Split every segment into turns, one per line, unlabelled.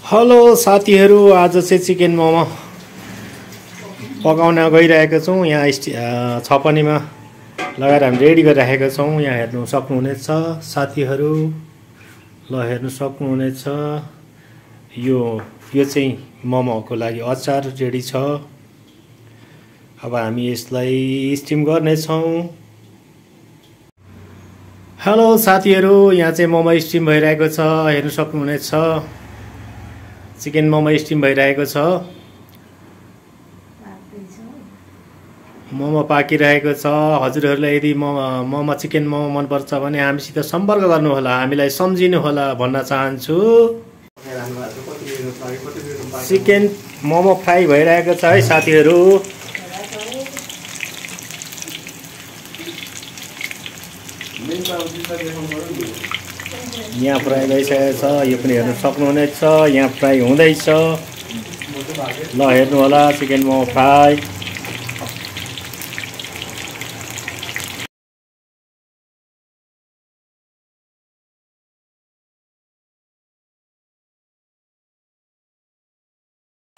Hello साथीहरू, आज चाहिँ चिकन मोमो पकाउन गइरहेको छौँ। यहाँ छपनीमा लगाएर हामी रेडी गरिराखेका छौँ। यहाँ हेर्नु सक्नुहुनेछ साथीहरू, ल हेर्नु सक्नुहुनेछ। यो चाहिँ मोमोको लागि अचार रेडी छ। अब हामी यसलाई स्टिम गर्नेछौँ। हेलो साथीहरू, यहाँ चाहिँ मोमो स्टिम भइरहेको छ, हेर्नु सक्नुहुनेछ। चिकन मोमो स्टिम भइरहेको छ। मोमो पाकिरहेको छ। हजुरहरूलाई यदि मोमो चिकन मोमो मनपर्छ भने हामीसित सम्पर्क गर्नुहोला, हामीलाई सम्झिनुहोला भन्न चाहन्छु। चिकन मोमो फ्राई भइरहेको छ है साथीहरू। यहाँ फ्राई भइसकेको छ, यो पनि हेर्नु सक्नुहुनेछ। यहाँ फ्राई हुँदैछ, ल हेर्नु होला चिकन मोमो फ्राई।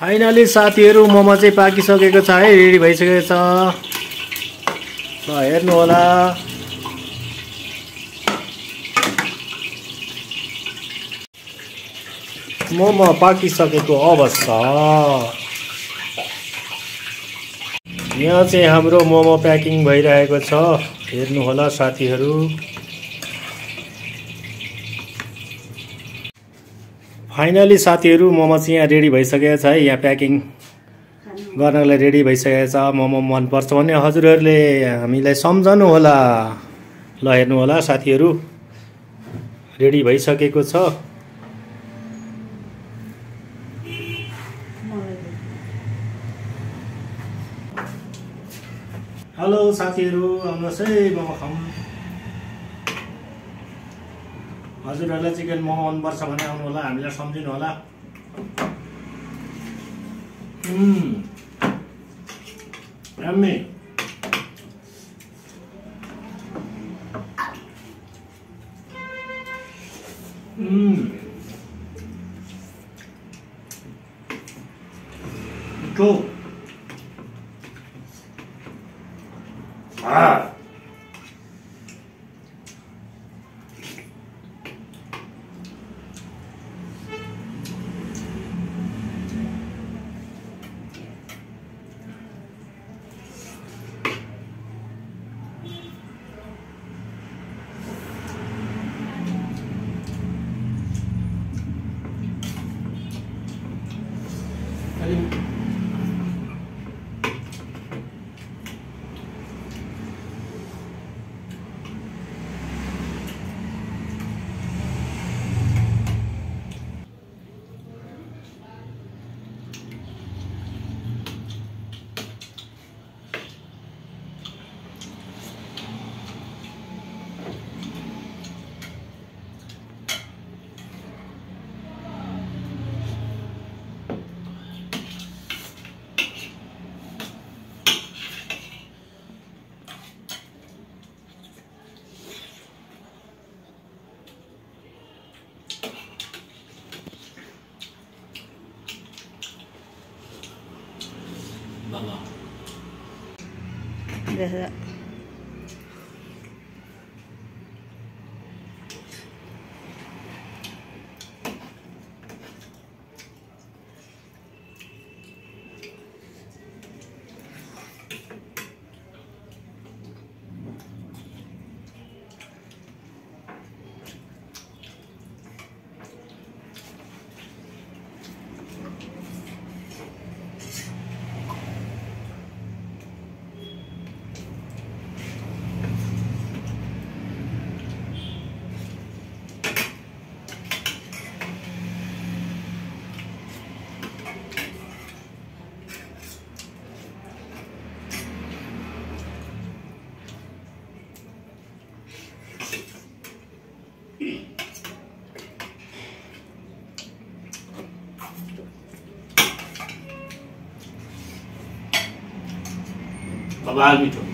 फाइनली साथीहरू मोमो चाहिँ पाकिसकेको छ है, रेडी भइसकेको छ। ल हेर्नु होला। मोमो पाकिसकेको अवस्था। यहाँ चाहिँ हाम्रो मोमो प्याकिङ भइरहेको छ, हेर्नु होला साथीहरू। फाइनली साथीहरू मोमो चाहिँ यहाँ रेडी भइसकेको छ है। यहाँ प्याकिङ गर्नलाई रेडी भइसकेको छ। मोमो मनपर्छ भने हजुरहरूले हामीलाई सम्झनु होला। ल हेर्नु होला साथीहरू, रेडी भइसकेको छ। हेलो साथीहरू, आउनुहोस् है मोमो खाऊँ। हजुरहरूलाई चिकन मोमो मनपर्छ भने आउनु होला, हामीलाई सम्झिनु होला। यम्मी। मिठो।
जैसा
बवाल मिठो।